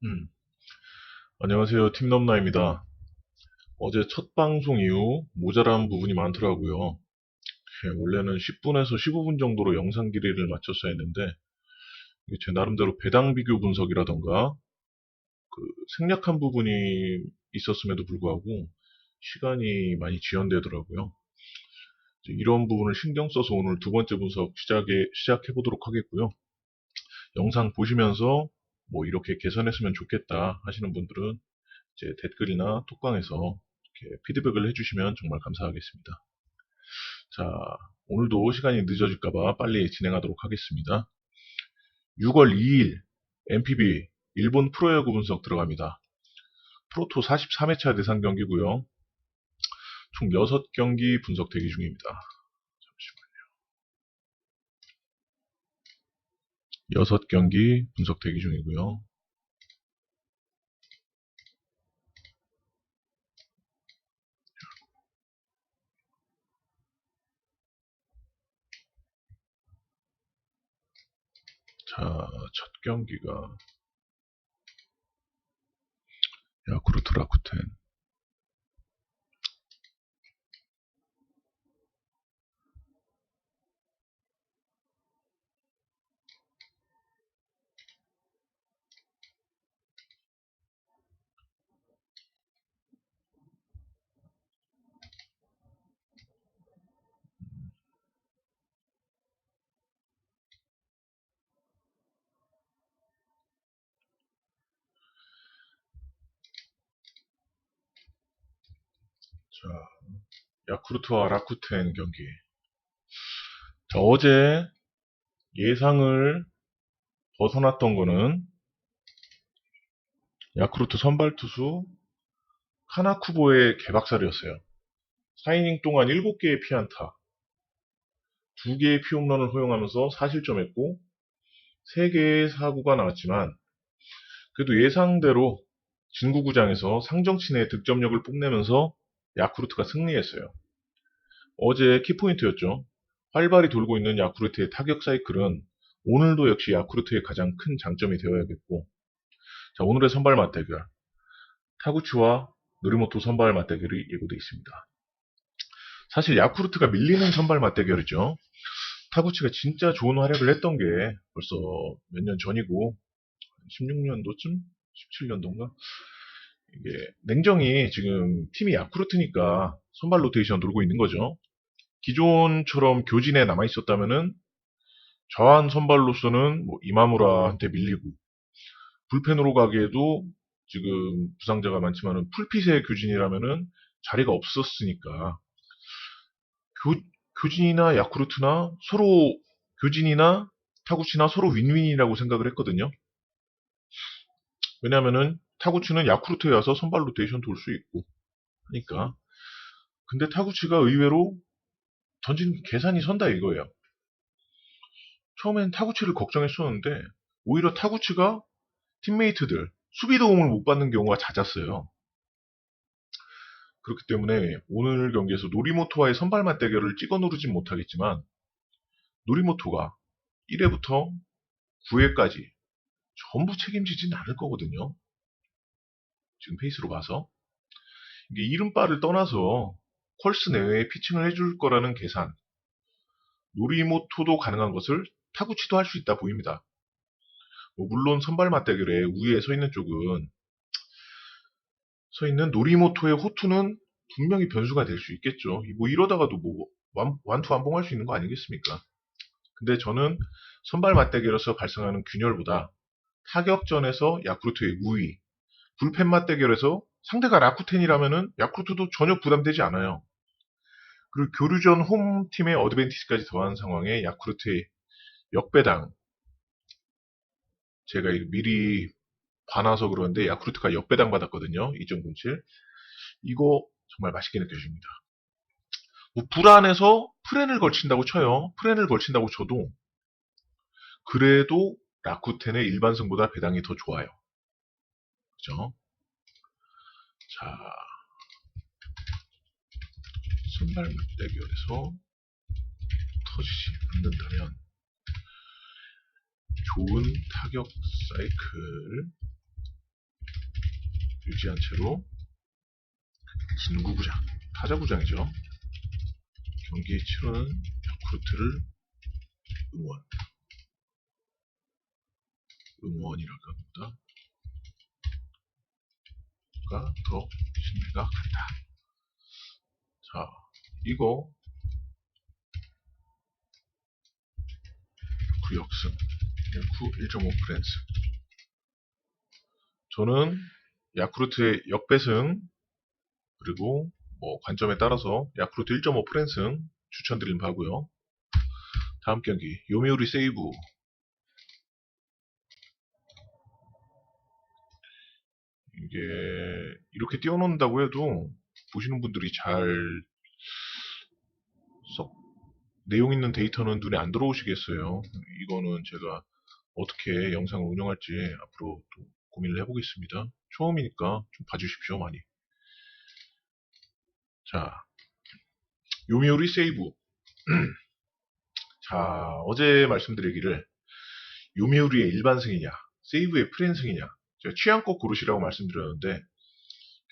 음, 안녕하세요. 팀넘나입니다. 어제 첫 방송 이후 모자란 부분이 많더라고요. 원래는 10분에서 15분 정도로 영상 길이를 맞췄어야 했는데, 이게 제 나름대로 배당 비교 분석이라던가, 그 생략한 부분이 있었음에도 불구하고, 시간이 많이 지연되더라고요. 이제 이런 부분을 신경 써서 오늘 두 번째 분석 시작해 보도록 하겠고요. 영상 보시면서 뭐 이렇게 개선했으면 좋겠다 하시는 분들은 제 댓글이나 톡방에서 이렇게 피드백을 해주시면 정말 감사하겠습니다. 자, 오늘도 시간이 늦어질까봐 빨리 진행하도록 하겠습니다. 6월 2일 MPB 일본 프로야구 분석 들어갑니다. 프로토 43회차 대상 경기고요. 총 6경기 분석 대기 중입니다. 잠시만요. 6경기 분석 대기 중이고요. 자, 첫 경기가 야쿠르트 라쿠텐. 자, 야쿠르트와 라쿠텐 경기. 자, 어제 예상을 벗어났던 거는 야쿠르트 선발 투수 카나쿠보의 개박살이었어요. 4이닝 동안 7개의 피안타, 2개의 피홈런을 허용하면서 4실점했고 3개의 사구가 나왔지만 그래도 예상대로 진구구장에서 상정치 내 득점력을 뽐내면서 야쿠르트가 승리했어요. 어제 키포인트였죠. 활발히 돌고 있는 야쿠르트의 타격 사이클은 오늘도 역시 야쿠르트의 가장 큰 장점이 되어야겠고, 자, 오늘의 선발 맞대결 타구치와 노리모토 선발 맞대결이 예고되어 있습니다. 사실 야쿠르트가 밀리는 선발 맞대결이죠. 타구치가 진짜 좋은 활약을 했던 게 벌써 몇 년 전이고 16년도쯤? 17년도인가? 이게 냉정히 지금 팀이 야쿠르트니까 선발 로테이션 돌고 있는 거죠. 기존처럼 교진에 남아 있었다면은 좌완 선발로서는 뭐 이마무라한테 밀리고 불펜으로 가기에도 지금 부상자가 많지만은 풀핏의 교진이라면은 자리가 없었으니까 교, 교진이나 야쿠르트나 서로 교진이나 타구치나 서로 윈윈이라고 생각을 했거든요. 왜냐면은 타구치는 야쿠르트에 와서 선발 로테이션 돌 수 있고 하니까. 근데 타구치가 의외로 던진 계산이 선다 이거예요. 처음엔 타구치를 걱정했었는데 오히려 타구치가 팀메이트들 수비 도움을 못 받는 경우가 잦았어요. 그렇기 때문에 오늘 경기에서 노리모토와의 선발 맞대결을 찍어 누르진 못하겠지만 노리모토가 1회부터 9회까지 전부 책임지진 않을 거거든요. 지금 페이스로 봐서. 이게 이른바를 떠나서 콜스 내외에 피칭을 해줄 거라는 계산. 노리모토도 가능한 것을 타구치도 할 수 있다 보입니다. 뭐 물론 선발 맞대결에 우위에 서 있는 노리모토의 호투는 분명히 변수가 될 수 있겠죠. 뭐 이러다가도 뭐 완투 완봉할 수 있는 거 아니겠습니까? 근데 저는 선발 맞대결에서 발생하는 균열보다 타격전에서 야쿠르트의 우위, 불펜 맞대결에서 상대가 라쿠텐이라면은 야쿠르트도 전혀 부담되지 않아요. 그리고 교류전 홈팀의 어드밴티지까지 더한 상황에 야쿠르트의 역배당, 제가 미리 봐놔서 그러는데 야쿠르트가 역배당 받았거든요. 2.07. 이거 정말 맛있게 느껴집니다. 뭐 불안해서 프렌을 걸친다고 쳐요. 프렌을 걸친다고 쳐도 그래도 라쿠텐의 일반승보다 배당이 더 좋아요. 그죠? 자, 선발 맞대결에서 터지지 않는다면 좋은 타격 사이클 유지한 채로 진구구장, 타자구장이죠. 경기 치르는 야쿠르트를 응원이라고 합니다. 가 더 신뢰가 간다. 자, 이거 구역승 야쿠 1.5프랜스. 저는 야쿠르트의 역배승 그리고 뭐 관점에 따라서 야쿠르트 1.5프랜승 추천드리는 바고요. 다음 경기 요미우리 세이브. 이게 이렇게 띄워놓는다고 해도 보시는 분들이 잘 썩 내용 있는 데이터는 눈에 안 들어오시겠어요. 이거는 제가 어떻게 영상을 운영할지 앞으로 또 고민을 해보겠습니다. 처음이니까 좀 봐주십시오, 많이. 자, 요미우리 세이브. 자, 어제 말씀드리기를 요미우리의 일반승이냐, 세이브의 프랜승이냐, 제가 취향껏 고르시라고 말씀드렸는데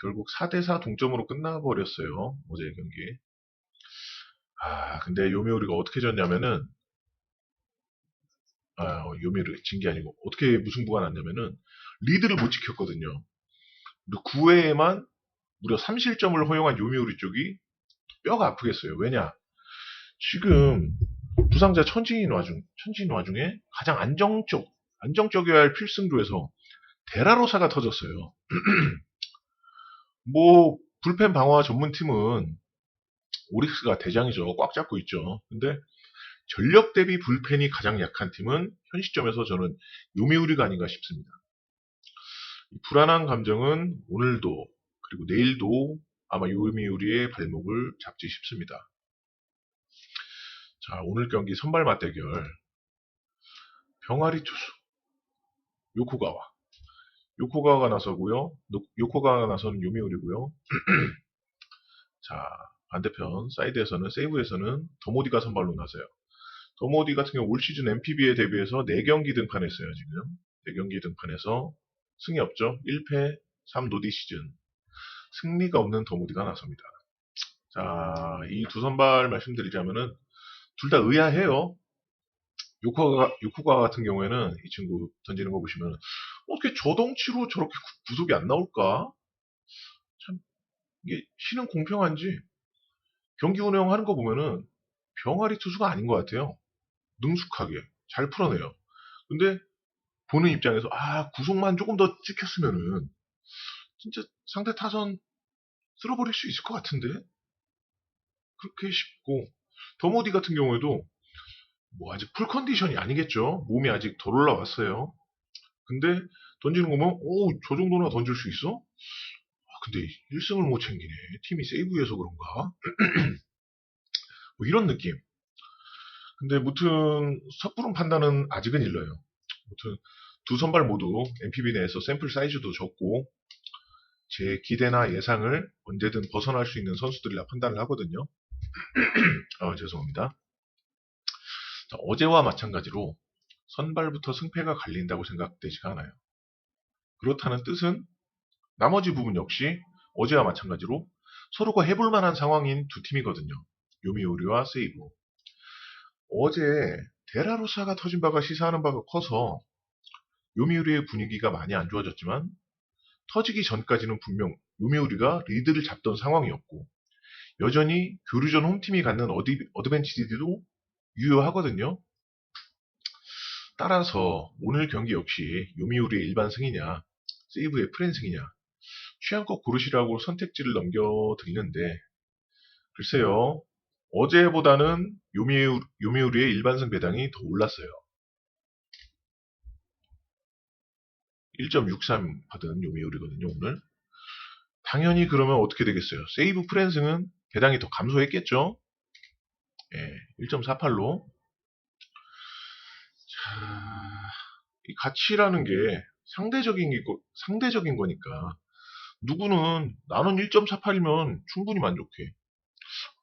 결국 4대4 동점으로 끝나버렸어요. 어제 경기. 근데 요미우리가 어떻게 졌냐면은 요미우리 진 게 아니고 어떻게 무승부가 났냐면은 리드를 못 지켰거든요. 9회에만 무려 3실점을 허용한 요미우리 쪽이 뼈가 아프겠어요. 왜냐? 지금 부상자 천지인 와중에 가장 안정적이어야 할 필승조에서 데라로사가 터졌어요. 뭐 불펜 방어와 전문팀은 오릭스가 대장이죠. 꽉 잡고 있죠. 근데 전력 대비 불펜이 가장 약한 팀은 현 시점에서 저는 요미우리가 아닌가 싶습니다. 이 불안한 감정은 오늘도 그리고 내일도 아마 요미우리의 발목을 잡지 싶습니다. 자, 오늘 경기 선발 맞대결 병아리 투수 요코가와. 요코가와가 나서고요. 요코가와가 나서는 요미우리고요. 자, 반대편 사이드에서는 세이브에서는 더모디가 선발로 나서요. 더모디 같은 경우 올 시즌 MPB에 대비해서 4경기 등판했어요. 지금 4경기 등판해서 승이 없죠. 1패 3노디 시즌. 승리가 없는 더모디가 나섭니다. 자, 이 두 선발 말씀드리자면은 둘 다 의아해요. 요코가 같은 경우에는 이 친구 던지는 거 보시면 어떻게 저덩치로 저렇게 구속이 안 나올까? 참 이게 쉬는 공평한지 경기 운영하는 거 보면은 병아리 투수가 아닌 것 같아요. 능숙하게 잘 풀어내요. 근데 보는 입장에서 구속만 조금 더 찍혔으면은 진짜 상대 타선 쓸어버릴 수 있을 것 같은데 그렇게 싶고 더모디 같은 경우에도 뭐 아직 풀 컨디션이 아니겠죠. 몸이 아직 덜 올라왔어요. 근데 던지는 거 보면 저 정도나 던질 수 있어? 근데 1승을 못 챙기네. 팀이 세이브해서 그런가? 뭐 이런 느낌. 근데 무튼 섣부른 판단은 아직은 일러요. 무튼 두 선발 모두 MPB 내에서 샘플 사이즈도 적고 제 기대나 예상을 언제든 벗어날 수 있는 선수들이라 판단을 하거든요. 죄송합니다. 자, 어제와 마찬가지로 선발부터 승패가 갈린다고 생각되지가 않아요. 그렇다는 뜻은 나머지 부분 역시 어제와 마찬가지로 서로가 해볼 만한 상황인 두 팀이거든요. 요미우리와 세이브. 어제 데라로사가 터진 바가 시사하는 바가 커서 요미우리의 분위기가 많이 안 좋아졌지만 터지기 전까지는 분명 요미우리가 리드를 잡던 상황이었고 여전히 교류전 홈팀이 갖는 어드밴티지도 유효하거든요. 따라서 오늘 경기 역시 요미우리의 일반 승이냐 세이브의 프랜승이냐 취향껏 고르시라고 선택지를 넘겨드리는데 글쎄요. 어제보다는 요미우리의 일반승 배당이 더 올랐어요. 1.63 받은 요미우리거든요, 오늘. 당연히 그러면 어떻게 되겠어요? 세이브 프랜승은 배당이 더 감소했겠죠? 1.48로. 자, 이 가치라는 게 상대적인 거니까. 누구는 나는 1.48이면 충분히 만족해.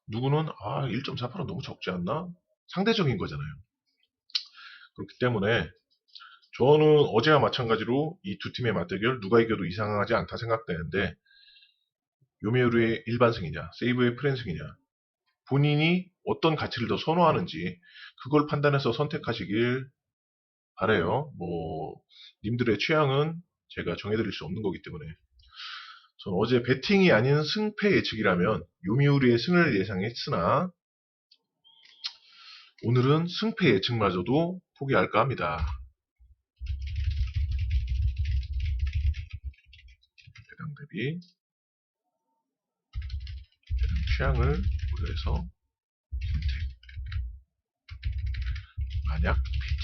누구는 1.48은 너무 적지 않나? 상대적인 거잖아요. 그렇기 때문에 저는 어제와 마찬가지로 이 두 팀의 맞대결 누가 이겨도 이상하지 않다 생각되는데 요미우르의 일반승이냐 세이브의 프랜승이냐 본인이 어떤 가치를 더 선호하는지 그걸 판단해서 선택하시길 바래요. 뭐 님들의 취향은 제가 정해드릴 수 없는 거기 때문에 전 어제 배팅이 아닌 승패 예측이라면 요미우리의 승을 예상했으나 오늘은 승패 예측마저도 포기할까 합니다. 배당 대비 배당 취향을 고려해서 선택. 만약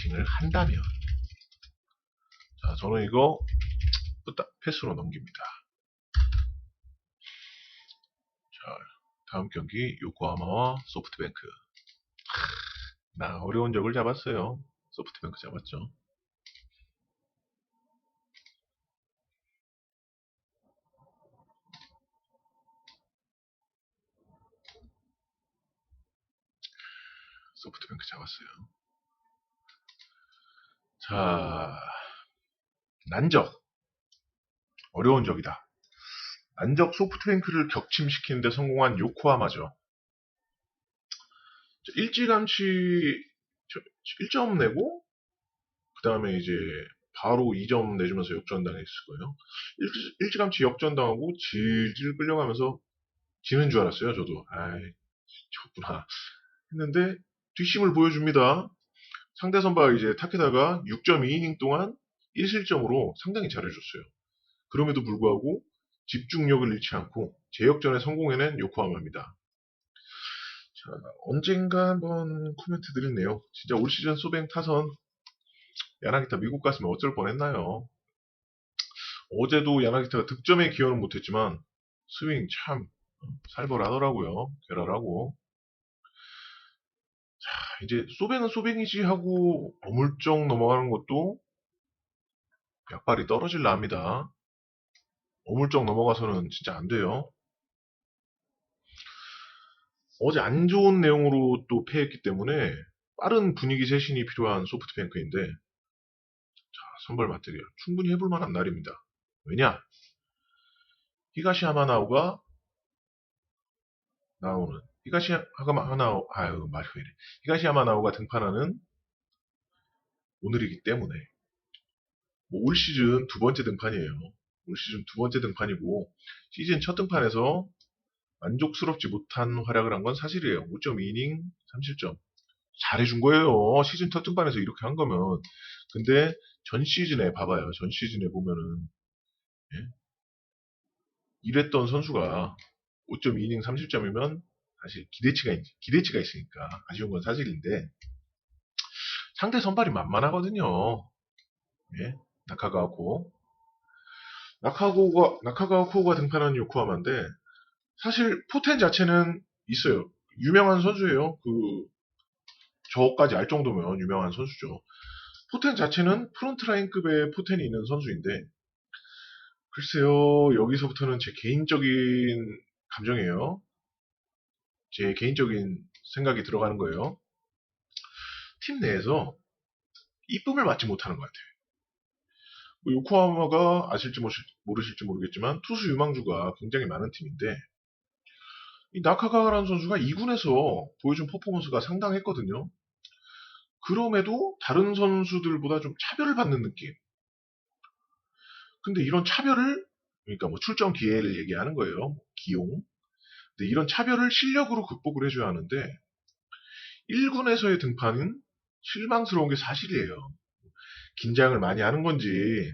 배팅을 한다면 자 저는 이거 패스로 넘깁니다. 자 다음 경기 요코하마와 소프트뱅크. 나 어려운 적을 잡았어요. 소프트뱅크 잡았죠. 소프트뱅크 잡았어요. 자 난적 어려운 적이다. 난적 소프트뱅크를 격침시키는데 성공한 요코하마죠. 일찌감치 1점 내고 그 다음에 이제 바로 2점 내주면서 역전당했을 거예요. 일찌감치 역전당하고 질질 끌려가면서 지는 줄 알았어요. 저도 아이 졌구나 했는데 뒷심을 보여줍니다. 상대 선발 이제 타케다가 6.2이닝 동안 1실점으로 상당히 잘해줬어요. 그럼에도 불구하고 집중력을 잃지 않고 재역전에 성공해낸 요코하마입니다. 자, 언젠가 한번 코멘트 드렸네요. 진짜 올 시즌 소뱅 타선 야나기타 미국 갔으면 어쩔 뻔했나요? 어제도 야나기타가 득점에 기여는 못했지만 스윙 참 살벌하더라고요. 괴랄하고. 자, 이제 소뱅은 소뱅이지 하고 어물쩍 넘어가는 것도 약발이 떨어질라 합니다. 어물쩍 넘어가서는 진짜 안 돼요. 어제 안 좋은 내용으로 또 패했기 때문에 빠른 분위기 쇄신이 필요한 소프트뱅크인데 자, 선발 맞대결 충분히 해볼 만한 날입니다. 왜냐? 히가시 하마나오가 나오는 히가시 하마나오 아유 말이 왜 이래 히가시 하마나오가 등판하는 오늘이기 때문에 뭐올 시즌 두 번째 등판이에요. 올 시즌 두 번째 등판이고 시즌 첫 등판에서 만족스럽지 못한 활약을 한 건 사실이에요. 5.2이닝 3실점 잘해준 거예요. 시즌 첫 등판에서 이렇게 한 거면. 근데 전 시즌에 봐봐요. 전 시즌에 보면은 예? 이랬던 선수가 5.2이닝 3실점이면 사실 기대치가 있으니까 아쉬운 건 사실인데 상대 선발이 만만하거든요. 예? 나카가오코가 등판한 요코하마인데 사실 포텐 자체는 있어요. 유명한 선수예요. 저까지 알 정도면 유명한 선수죠. 포텐 자체는 프론트라인급의 포텐이 있는 선수인데 글쎄요 여기서부터는 제 개인적인 감정이에요. 제 개인적인 생각이 들어가는 거예요. 팀 내에서 이쁨을 받지 못하는 것 같아요. 뭐 요코하마가 아실지 모르실지 모르겠지만 투수 유망주가 굉장히 많은 팀인데 이 나카가와라는 선수가 2군에서 보여준 퍼포먼스가 상당했거든요. 그럼에도 다른 선수들보다 좀 차별을 받는 느낌. 근데 이런 차별을 그러니까 뭐 출전 기회를 얘기하는 거예요. 뭐 기용. 근데 이런 차별을 실력으로 극복을 해줘야 하는데 1군에서의 등판은 실망스러운 게 사실이에요. 긴장을 많이 하는 건지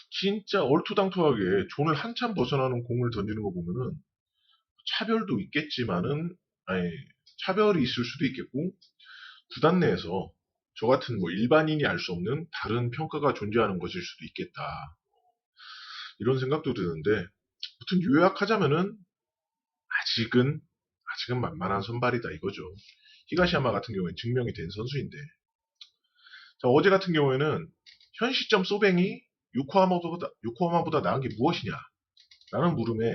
진짜 얼토당토하게 존을 한참 벗어나는 공을 던지는 거 보면은 차별도 있겠지만은 아니 차별이 있을 수도 있겠고 구단 내에서 저 같은 뭐 일반인이 알 수 없는 다른 평가가 존재하는 것일 수도 있겠다. 이런 생각도 드는데 아무튼 요약하자면은 아직은 만만한 선발이다 이거죠. 히가시야마 같은 경우에는 증명이 된 선수인데 자, 어제 같은 경우에는 현 시점 소뱅이 요코하마보다 나은 게 무엇이냐 라는 물음에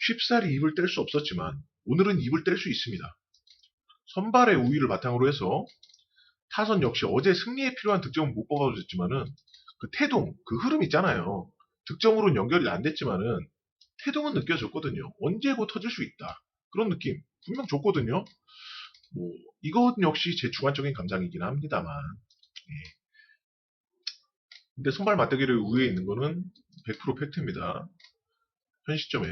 쉽사리 입을 뗄 수 없었지만 오늘은 입을 뗄 수 있습니다. 선발의 우위를 바탕으로 해서 타선 역시 어제 승리에 필요한 득점은 못 뽑아줬지만은 그 태동, 그 흐름 있잖아요. 득점으로는 연결이 안 됐지만은 태동은 느껴졌거든요. 언제 곧 터질 수 있다. 그런 느낌 분명 줬거든요. 뭐 이것 역시 제 주관적인 감상이긴 합니다만. 예. 근데 선발 맞대결의 우위에 있는 거는 100% 팩트입니다. 현 시점에.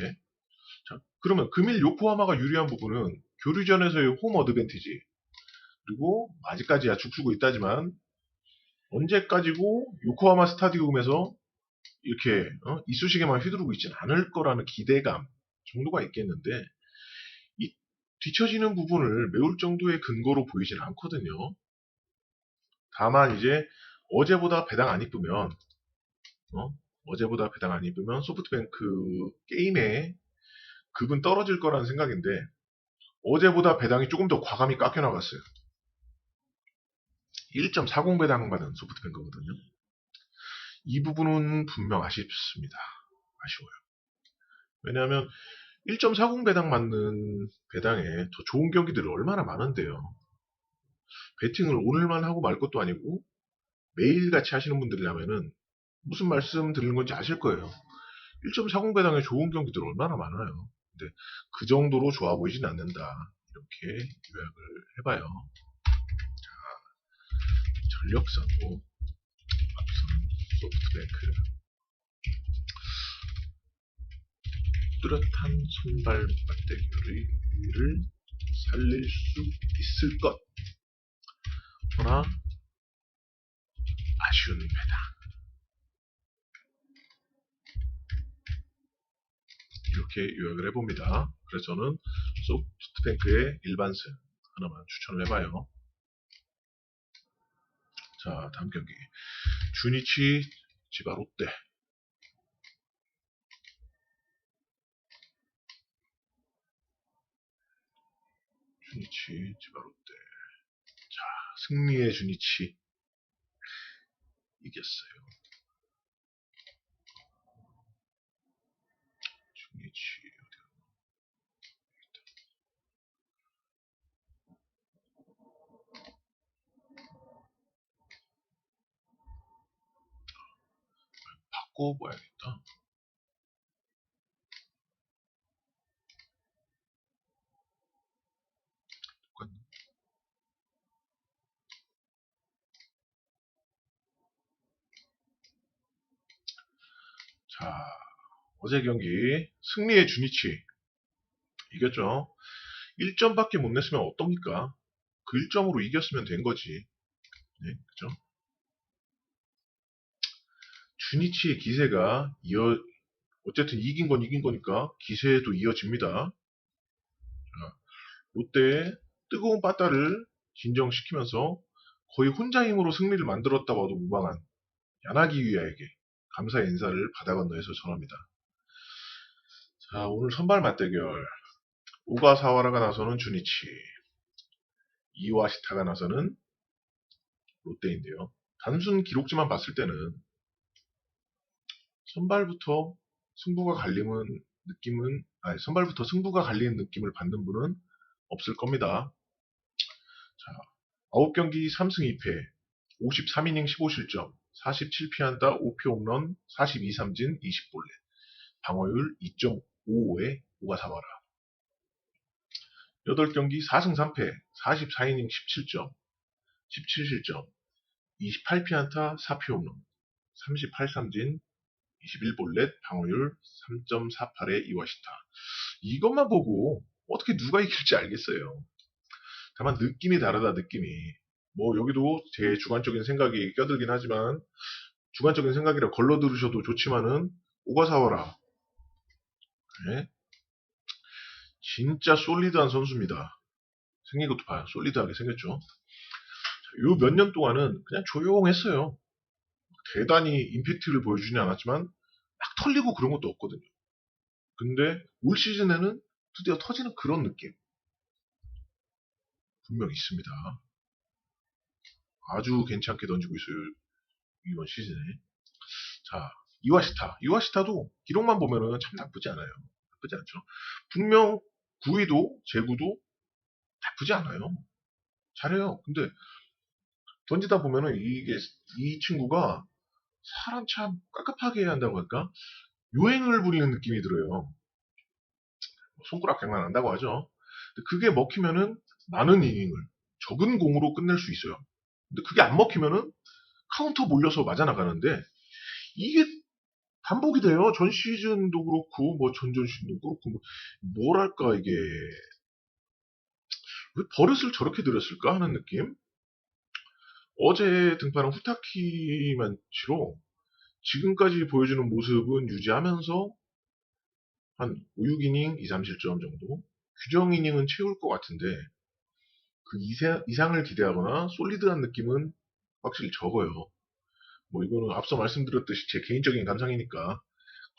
자, 그러면 금일 요코하마가 유리한 부분은 교류전에서의 홈 어드밴티지, 그리고 아직까지야 죽수고 있다지만 언제까지고 요코하마 스타디움에서 이렇게 이쑤시개만 휘두르고 있지는 않을 거라는 기대감 정도가 있겠는데, 이 뒤처지는 부분을 메울 정도의 근거로 보이지는 않거든요. 다만 이제 어제보다 배당 안 이쁘면 어제보다 배당 안 이쁘면 소프트뱅크 게임에 급은 떨어질 거라는 생각인데, 어제보다 배당이 조금 더 과감히 깎여 나갔어요. 1.40 배당 받은 소프트뱅크거든요. 이 부분은 분명 아쉽습니다. 아쉬워요. 왜냐하면 1.40 배당 맞는 배당에 더 좋은 경기들이 얼마나 많은데요. 배팅을 오늘만 하고 말 것도 아니고 매일같이 하시는 분들이라면은 무슨 말씀 드리는 건지 아실 거예요. 1.40 배당에 좋은 경기들 얼마나 많아요. 근데 그 정도로 좋아 보이진 않는다. 이렇게 요약을 해봐요. 전력상으로 앞선 소프트뱅크 뚜렷한 선발 맞대결의 의미를 살릴 수 있을 것. 그러나 아쉬운 배당. 이렇게 요약을 해봅니다. 그래서 저는 소프트뱅크의 일반승 하나만 추천을 해봐요. 자, 다음 경기. 주니치 지바 롯데. 주니치 지바 롯데. 자, 승리의 주니치 이겼어요. 주니치 바꿔봐야겠다. 똑같네. 자, 어제 경기 승리의 주니치 이겼죠. 1점밖에 못 냈으면 어떻습니까? 그 1점으로 이겼으면 된 거지. 네, 그죠? 주니치의 기세가 어쨌든 이긴 건 이긴 거니까 기세도 이어집니다. 롯데의 뜨거운 빠따를 진정시키면서 거의 혼자 힘으로 승리를 만들었다고 해도 무방한 야나기 위아에게 감사의 인사를 바다 건너에서 전합니다. 자, 오늘 선발 맞대결. 오가사와라가 나서는 주니치, 이와시타가 나서는 롯데인데요. 단순 기록지만 봤을 때는 선발부터 승부가 갈리는 선발부터 승부가 갈리는 느낌을 받는 분은 없을 겁니다. 자, 9경기 3승 2패, 53이닝 15실점, 47피안타 5피 홈런, 42삼진 20볼넷, 방어율 2.55의 오가사와라. 8경기 4승 3패, 44이닝 17점, 17실점, 28피안타 4피 홈런, 38삼진 21볼넷, 방어율 3.48의 이와시타. 이것만 보고 어떻게 누가 이길지 알겠어요. 다만 느낌이 다르다, 느낌이. 뭐 여기도 제 주관적인 생각이 껴들긴 하지만, 주관적인 생각이라 걸러 들으셔도 좋지만은 오가사와라, 네? 진짜 솔리드한 선수입니다. 생긴 것도 봐요. 솔리드하게 생겼죠. 요 몇 년 동안은 그냥 조용했어요. 대단히 임팩트를 보여주진 않았지만 막 털리고 그런 것도 없거든요. 근데 올 시즌에는 드디어 터지는 그런 느낌 분명 있습니다. 아주 괜찮게 던지고 있어요, 이번 시즌에. 자, 이와시타도 기록만 보면은 참 나쁘지 않아요. 나쁘지 않죠. 분명 구위도 제구도 나쁘지 않아요. 잘해요. 근데 던지다 보면은 이 친구가 사람 참 깝깝하게 한다고 할까? 요행을 부리는 느낌이 들어요. 손가락 장난한다고 하죠. 근데 그게 먹히면은 많은 이닝을 적은 공으로 끝낼 수 있어요. 근데 그게 안 먹히면은 카운터 몰려서 맞아 나가는데 이게 반복이 돼요. 전 시즌도 그렇고 뭐 전전 시즌도 그렇고 뭐랄까 이게 왜 버릇을 저렇게 들였을까 하는 느낌. 어제 등판한 후타키만치로 지금까지 보여주는 모습은 유지하면서 한 5, 6이닝 2, 3실점 정도 규정 이닝은 채울 것 같은데 그 이상을 기대하거나 솔리드한 느낌은 확실히 적어요. 뭐 이거는 앞서 말씀드렸듯이 제 개인적인 감상이니까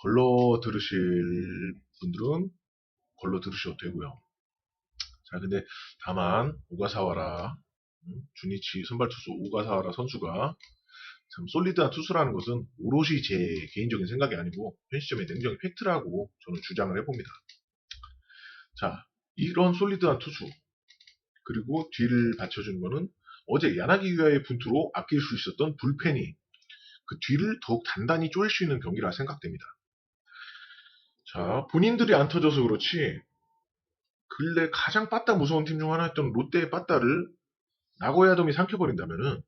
걸러 들으실 분들은 걸러 들으셔도 되고요. 자, 근데 다만 오가사와라 주니치 선발 투수 오가사와라 선수가 참 솔리드한 투수라는 것은 오롯이 제 개인적인 생각이 아니고 현 시점의 냉정히 팩트라고 저는 주장을 해봅니다. 자, 이런 솔리드한 투수 그리고 뒤를 받쳐주는 거는 어제 야나기 유야의 분투로 아낄 수 있었던 불펜이 그 뒤를 더욱 단단히 쪼일 수 있는 경기라 생각됩니다. 자, 본인들이 안 터져서 그렇지 근래 가장 빠따 무서운 팀 중 하나였던 롯데의 빠따를 나고야돔이 삼켜버린다면은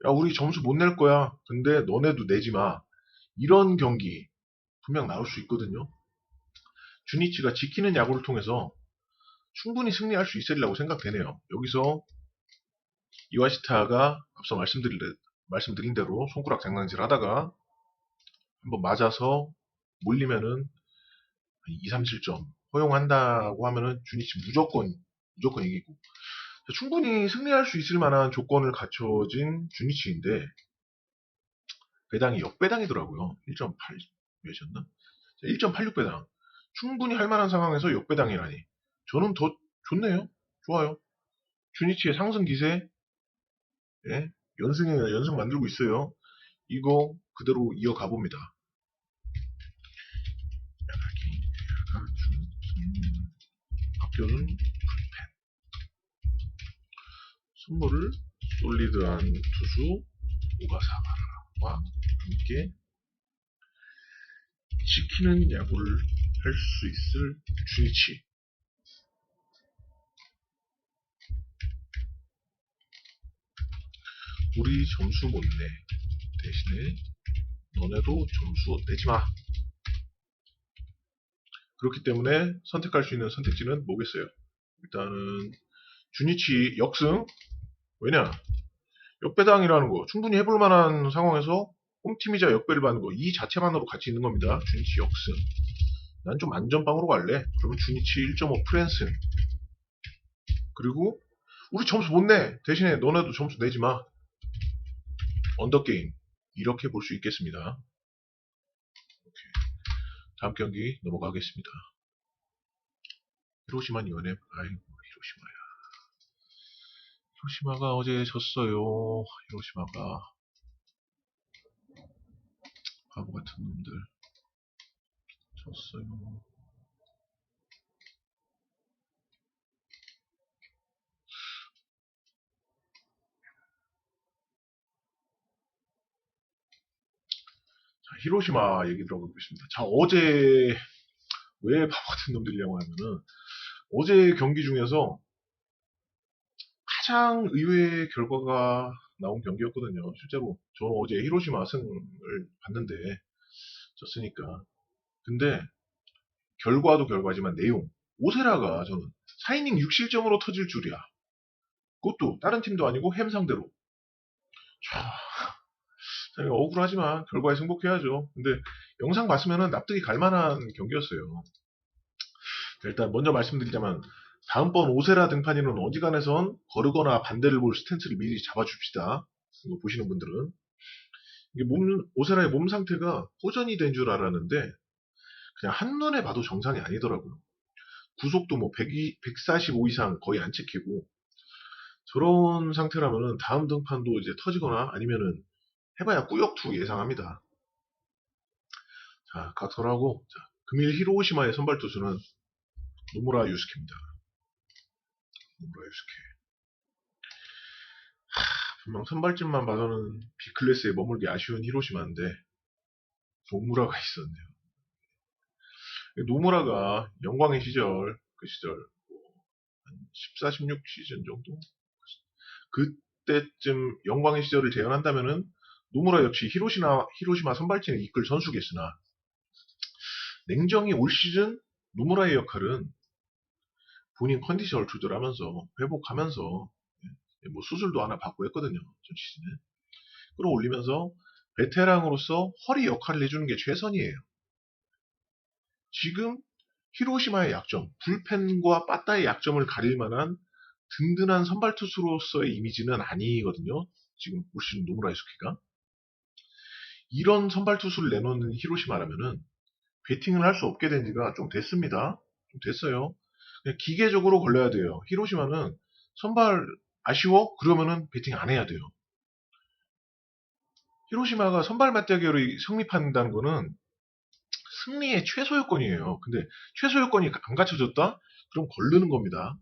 야 우리 점수 못 낼 거야. 근데 너네도 내지 마. 이런 경기 분명 나올 수 있거든요. 주니치가 지키는 야구를 통해서 충분히 승리할 수 있으리라고 생각되네요. 여기서 이와시타가 앞서 말씀드린 대로 손가락 장난질 하다가 한번 맞아서 몰리면은 2, 3실점 허용한다고 하면은 주니치 무조건 이기고 충분히 승리할 수 있을 만한 조건을 갖춰진 주니치인데 배당이 역배당이더라고요. 1.8 몇이었나? 1.86배당. 충분히 할 만한 상황에서 역배당이라니. 저는 더 좋네요. 좋아요. 주니치의 상승 기세, 예, 연승 만들고 있어요. 이거 그대로 이어가 봅니다. 학교는 선물을 솔리드한 투수 오가사와와 함께 지키는 야구를 할 수 있을 주니치. 우리 점수 못 내. 대신에 너네도 점수 내지 마. 그렇기 때문에 선택할 수 있는 선택지는 뭐겠어요? 일단은 주니치 역승. 왜냐? 역배당이라는 거 충분히 해볼 만한 상황에서 홈팀이자 역배를 받는 거 이 자체만으로 가치 있는 겁니다. 주니치 역승. 난 좀 안전빵으로 갈래. 그러면 주니치 1.5 프랜슨. 그리고 우리 점수 못 내. 대신에 너네도 점수 내지 마. 언더게임. 이렇게 볼 수 있겠습니다. 오케이. 다음 경기 넘어가겠습니다. 히로시마 니원의 아이고 히로시마야. 히로시마가 어제 졌어요. 히로시마가 바보 같은 놈들 졌어요. 자, 히로시마 얘기 들어보겠습니다. 자, 어제 왜 바보 같은 놈들이냐고 하면은 어제 경기 중에서 가장 의외의 결과가 나온 경기였거든요. 실제로 저는 어제 히로시마 승을 봤는데 졌으니까. 근데 결과도 결과지만 내용 오세라가 저는 4이닝 6실점으로 터질 줄이야. 그것도 다른 팀도 아니고 햄 상대로. 참, 억울하지만 결과에 승복해야죠. 근데 영상 봤으면 납득이 갈 만한 경기였어요. 일단 먼저 말씀드리자면 다음번 오세라 등판이는 어지간해선 거르거나 반대를 볼 스탠스를 미리 잡아줍시다. 이거 보시는 분들은 이게 오세라의 몸 상태가 호전이 된 줄 알았는데 그냥 한눈에 봐도 정상이 아니더라고요. 구속도 뭐 145 이상 거의 안 찍히고 저런 상태라면은 다음 등판도 이제 터지거나 아니면은 해봐야 꾸역투 예상합니다. 자, 각설하고 자, 금일 히로시마의 선발 투수는 노무라 유스케입니다. 노무라 유스케. 분명 선발진만 봐서는 B클래스에 머물기 아쉬운 히로시마인데 노무라가 있었네요. 노무라가 영광의 시절, 그 시절 한 14, 16 시즌 정도? 그때쯤 영광의 시절을 재현한다면은 노무라 역시 히로시마 선발진을 이끌 선수겠으나 냉정히 올 시즌 노무라의 역할은 본인 컨디션을 조절하면서 회복하면서 뭐 수술도 하나 받고 했거든요. 전 시즌에. 끌어올리면서 베테랑으로서 허리 역할을 해주는 게 최선이에요. 지금 히로시마의 약점, 불펜과 빠따의 약점을 가릴 만한 든든한 선발 투수로서의 이미지는 아니거든요. 지금 올 시즌 노무라 이스키가. 이런 선발 투수를 내놓는 히로시마라면은 배팅을 할 수 없게 된 지가 좀 됐습니다. 좀 됐어요. 그냥 기계적으로 걸려야 돼요. 히로시마는 선발 아쉬워? 그러면은 배팅 안 해야 돼요. 히로시마가 선발 맞대결이 성립한다는 거는 승리의 최소 요건이에요. 근데 최소 요건이 안 갖춰졌다? 그럼 걸르는 겁니다.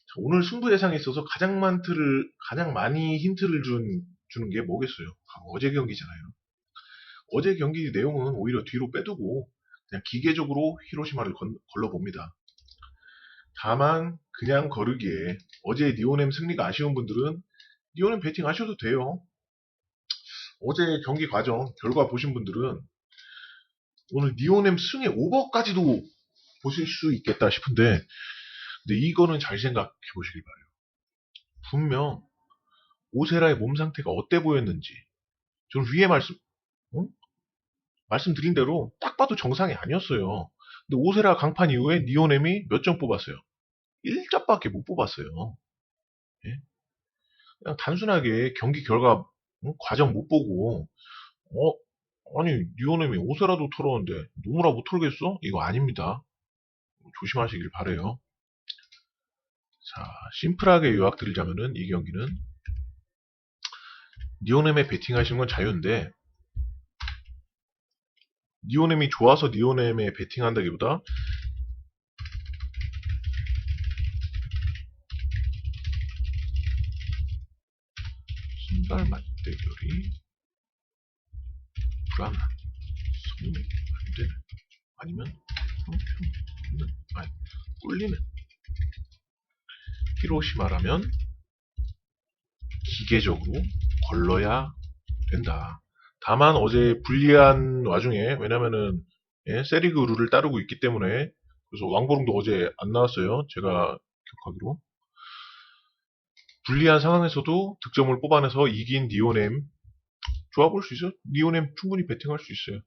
자, 오늘 승부 예상에 있어서 가장 많이 힌트를 주는 게 뭐겠어요? 바로 어제 경기잖아요. 어제 경기 내용은 오히려 뒤로 빼두고 그냥 기계적으로 히로시마를 걸러봅니다. 다만 그냥 거르기에 어제 니오넴 승리가 아쉬운 분들은 니오넴 배팅 하셔도 돼요. 어제 경기 과정 결과 보신 분들은 오늘 니오넴 승의 오버까지도 보실 수 있겠다 싶은데 근데 이거는 잘 생각해 보시길 바래요. 분명 오세라의 몸 상태가 어때 보였는지 저는 위에 어? 말씀드린 대로 딱 봐도 정상이 아니었어요. 근데 오세라 강판 이후에 니오넴이 몇 점 뽑았어요? 1점밖에 못 뽑았어요. 예? 그냥 단순하게 경기 결과 과정 못 보고 아니 니오넴이 오세라도 털었는데 노무라 못 털겠어? 이거 아닙니다. 조심하시길 바래요. 자, 심플하게 요약드리자면은 이 경기는 니오넴에 베팅하시는 건 자유인데 니오넴이 좋아서 니오넴에 베팅한다기보다 선발 맞대결이 불안한 성능이 안 되는 아니면 형편없는 아니 꿀리는 히로시마라면 기계적으로 걸러야 된다. 다만 어제 불리한 와중에 왜냐면은 세리그 룰을 따르고 있기 때문에 그래서 왕보름도 어제 안 나왔어요. 제가 기억하기로 불리한 상황에서도 득점을 뽑아내서 이긴 니오넴 좋아 볼 수 있어요. 니오넴 충분히 배팅할 수 있어요.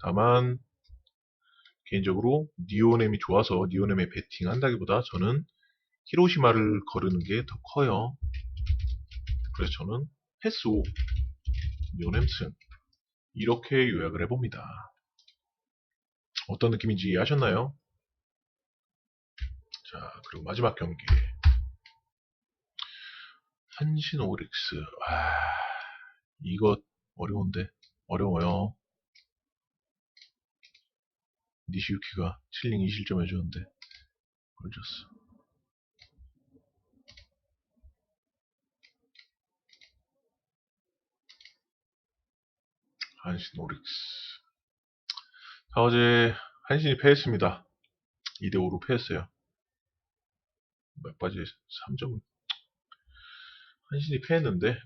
다만 개인적으로 니오넴이 좋아서 니오넴에 배팅한다기보다 저는 히로시마를 거르는 게 더 커요. 그래서 저는 패스 5 니오넴 승 이렇게 요약을 해봅니다. 어떤 느낌인지 이해하셨나요? 자, 그리고 마지막 경기. 한신 오릭스. 이거 어려운데. 어려워요. 니시유키가 칠링 2실점 해줬는데 걸렸어. 한신 오릭스. 자, 어제 한신이 패했습니다. 2대5로 패했어요. 막바지 3점. 한신이 패했는데, 자,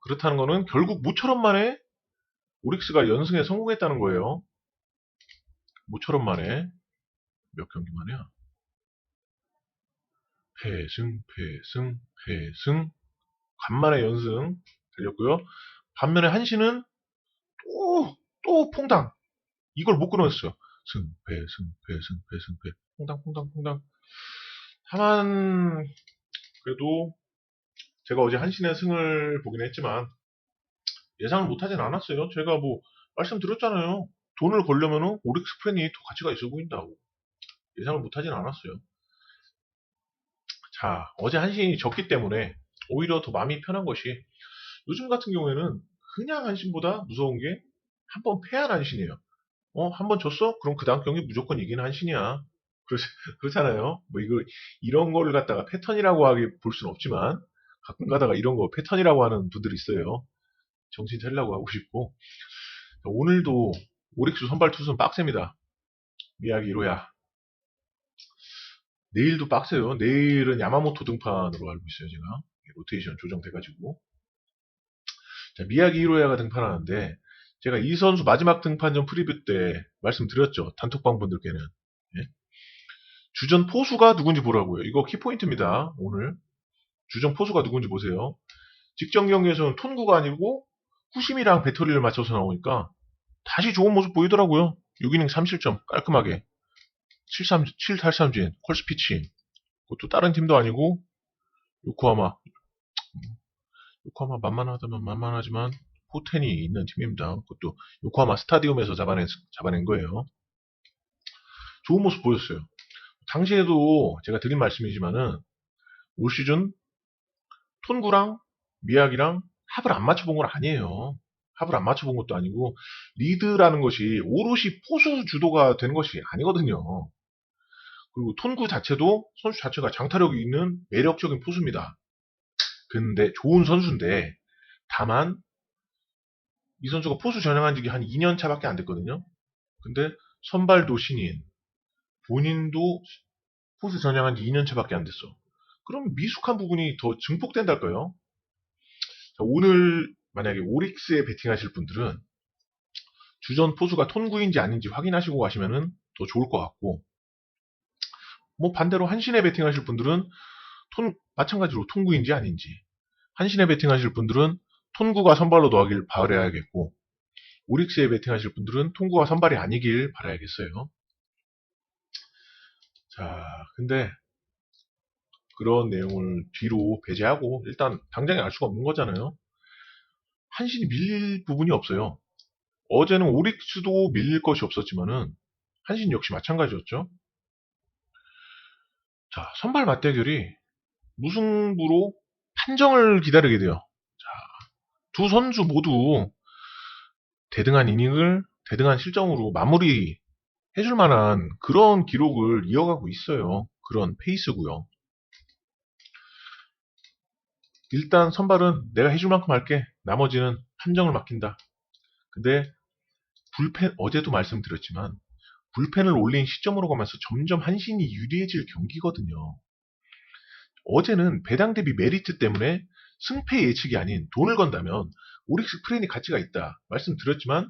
그렇다는 거는 결국 모처럼 만에 오릭스가 연승에 성공했다는 거예요. 모처럼 만에. 몇 경기 만이야? 패승, 패승, 패승. 간만에 연승 달렸고요. 반면에 한신은 또 퐁당. 이걸 못 끊어냈어요. 승, 패, 승, 패, 승, 패, 승, 패. 퐁당, 퐁당, 퐁당. 다만, 그래도 제가 어제 한신의 승을 보긴 했지만 예상을 못하진 않았어요. 제가 뭐 말씀드렸잖아요. 돈을 걸려면은 오릭스 팬이 더 가치가 있어 보인다고. 예상을 못하진 않았어요. 자, 어제 한신이 졌기 때문에 오히려 더 마음이 편한 것이 요즘 같은 경우에는 그냥 한신보다 무서운 게 한 번 패한 한신이에요. 한 번 졌어? 그럼 그 다음 경기 무조건 이기는 한신이야. 그렇잖아요. 뭐 이런 거를 갖다가 패턴이라고 하기 볼 수는 없지만 가끔 가다가 이런 거 패턴이라고 하는 분들이 있어요. 정신 차리려고 하고 싶고. 오늘도 오릭스 선발 투수는 빡셉니다. 미야기 히로야. 내일도 빡세요. 내일은 야마모토 등판으로 알고 있어요, 제가. 로테이션 조정돼가지고. 자, 미야기 히로야가 등판하는데, 제가 이 선수 마지막 등판전 프리뷰 때 말씀드렸죠. 단톡방 분들께는. 예? 주전 포수가 누군지 보라고요. 이거 키포인트입니다. 오늘. 주전 포수가 누군지 보세요. 직전 경기에서는 톤구가 아니고 후심이랑 배터리를 맞춰서 나오니까 다시 좋은 모습 보이더라고요. 6이닝 3실점 깔끔하게 7탈삼진 콜스피치. 그것도 다른 팀도 아니고 요코하마 만만하다면 만만하지만 포텐이 있는 팀입니다. 그것도 요코하마 스타디움에서 잡아낸 거예요. 좋은 모습 보였어요. 당시에도 제가 드린 말씀이지만은 올 시즌 톤구랑 미야기랑 합을 안 맞춰본 건 아니에요. 합을 안 맞춰본 것도 아니고 리드라는 것이 오롯이 포수 주도가 되는 것이 아니거든요. 그리고 톤구 자체도 선수 자체가 장타력이 있는 매력적인 포수입니다. 근데 좋은 선수인데 다만 이 선수가 포수 전향한 지 한 2년 차밖에 안 됐거든요. 근데 선발도 신인, 본인도 포수 전향한 지 2년 차밖에 안 됐어. 그럼 미숙한 부분이 더 증폭된달까요? 오늘 만약에 오릭스에 베팅하실 분들은 주전 포수가 톤구인지 아닌지 확인하시고 가시면은 더 좋을 것 같고, 뭐 반대로 한신에 베팅하실 분들은 마찬가지로 톤구인지 아닌지, 한신에 베팅하실 분들은 톤구가 선발로 넣어길 바라야겠고, 오릭스에 베팅하실 분들은 톤구가 선발이 아니길 바라야겠어요. 자, 근데 그런 내용을 뒤로 배제하고 일단 당장에 알 수가 없는 거잖아요. 한신이 밀릴 부분이 없어요. 어제는 오릭스도 밀릴 것이 없었지만은 한신 역시 마찬가지였죠. 자, 선발 맞대결이 무승부로 판정을 기다리게 돼요. 자, 두 선수 모두 대등한 이닝을 대등한 실점으로 마무리 해줄 만한 그런 기록을 이어가고 있어요. 그런 페이스고요. 일단 선발은 내가 해줄 만큼 할게. 나머지는 판정을 맡긴다. 근데 어제도 말씀드렸지만 불펜을 올린 시점으로 가면서 점점 한신이 유리해질 경기거든요. 어제는 배당 대비 메리트 때문에 승패 예측이 아닌 돈을 건다면 오릭스 프레인이 가치가 있다 말씀드렸지만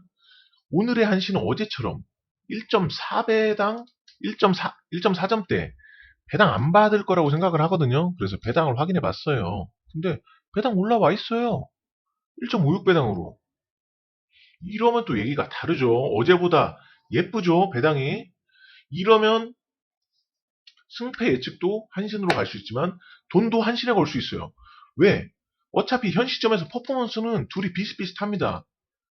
오늘의 한신은 어제처럼 1.4배당 1.4점대 배당 안 받을 거라고 생각을 하거든요. 그래서 배당을 확인해 봤어요. 근데 배당 올라와 있어요. 1.56배당으로. 이러면 또 얘기가 다르죠. 어제보다 예쁘죠, 배당이. 이러면 승패 예측도 한신으로 갈 수 있지만 돈도 한신에 걸 수 있어요. 왜? 어차피 현 시점에서 퍼포먼스는 둘이 비슷비슷합니다.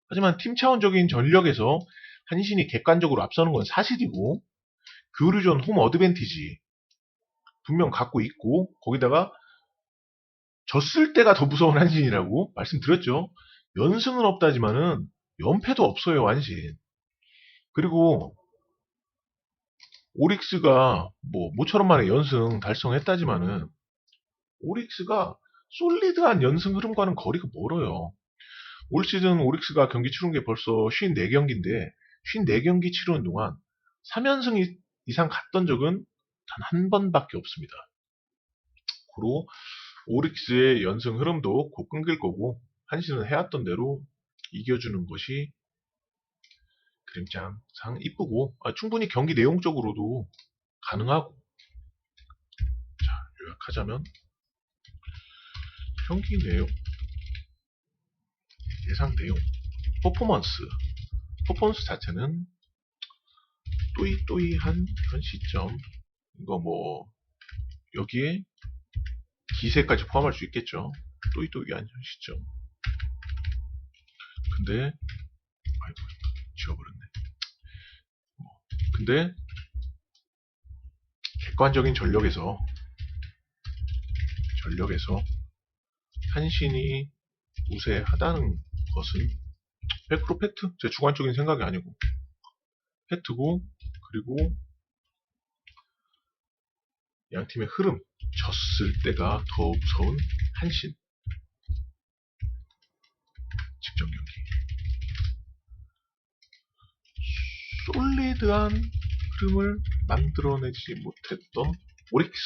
하지만 팀 차원적인 전력에서 한신이 객관적으로 앞서는 건 사실이고 교류전 홈 어드밴티지 분명 갖고 있고 거기다가 졌을 때가 더 무서운 한신이라고 말씀드렸죠. 연승은 없다지만은 연패도 없어요, 한신. 그리고 오릭스가 뭐 모처럼 만에 연승 달성했다지만은 오릭스가 솔리드한 연승 흐름과는 거리가 멀어요. 올 시즌 오릭스가 경기 치른 게 벌써 54경기인데 54경기 치르는 동안 3연승 이상 갔던 적은 단 한 번밖에 없습니다. 그리고 오릭스의 연승 흐름도 곧 끊길 거고 한신은 해왔던 대로 이겨주는 것이 그림장상 이쁘고 충분히 경기 내용적으로도 가능하고. 자, 요약하자면 경기 내용, 예상 내용, 퍼포먼스 자체는 또이또이한 그런 시점. 이거 뭐 여기에 기세까지 포함할 수 있겠죠. 또이또이한 현 시점. 근데 아이고 지워버렸네. 근데 객관적인 전력에서 한신이 우세하다는 것은 100% 팩트? 제 주관적인 생각이 아니고 팩트고, 그리고 양 팀의 흐름, 졌을 때가 더 무서운 한신. 직전 경기. 솔리드한 흐름을 만들어내지 못했던 오릭스.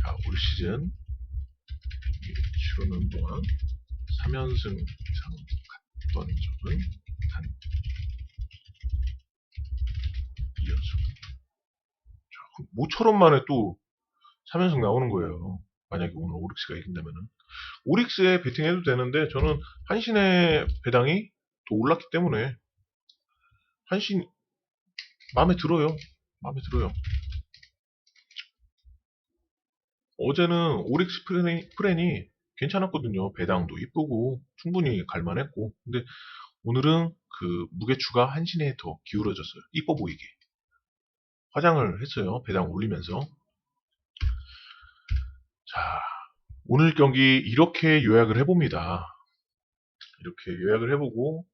자, 올 시즌 치르는 동안 3연승 이상 갔던 적은 단 2연승. 자, 모처럼 만에 또 3연승 나오는 거예요. 만약에 오늘 오릭스가 이긴다면은. 오릭스에 베팅해도 되는데, 저는 한신의 배당이 더 올랐기 때문에, 한신, 마음에 들어요. 마음에 들어요. 어제는 오릭스 프렌이 괜찮았거든요. 배당도 이쁘고, 충분히 갈만했고. 근데 오늘은 그 무게추가 한신에 더 기울어졌어요. 이뻐 보이게. 화장을 했어요. 배당 올리면서. 자, 오늘 경기 이렇게 요약을 해봅니다. 이렇게 요약을 해보고,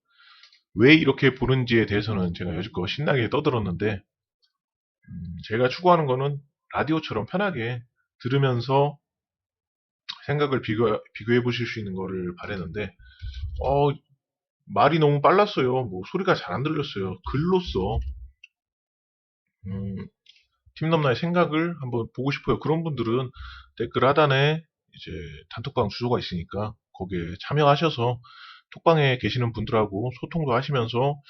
왜 이렇게 보는지에 대해서는 제가 여지껏 신나게 떠들었는데, 제가 추구하는 거는 라디오처럼 편하게 들으면서 생각을 비교해 보실 수 있는 거를 바라는데, 말이 너무 빨랐어요. 뭐 소리가 잘 안 들렸어요. 글로써 팀넘나의 생각을 한번 보고 싶어요. 그런 분들은 댓글 하단에 이제 단톡방 주소가 있으니까 거기에 참여하셔서 톡방에 계시는 분들하고 소통도 하시면서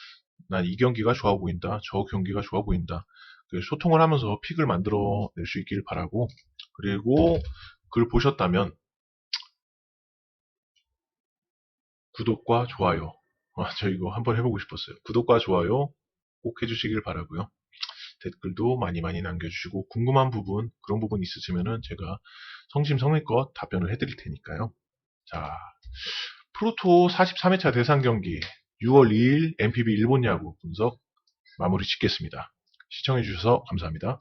난 이 경기가 좋아 보인다, 저 경기가 좋아 보인다, 소통을 하면서 픽을 만들어 낼 수 있길 바라고, 그리고 글 보셨다면 구독과 좋아요, 저 이거 한번 해보고 싶었어요. 구독과 좋아요 꼭 해주시길 바라고요. 댓글도 많이 많이 남겨주시고, 궁금한 부분, 그런 부분 있으시면은 제가 성심성의껏 답변을 해드릴 테니까요. 자, 프로토 43회차 대상 경기 6월 2일 MPB 일본 야구 분석 마무리 짓겠습니다. 시청해주셔서 감사합니다.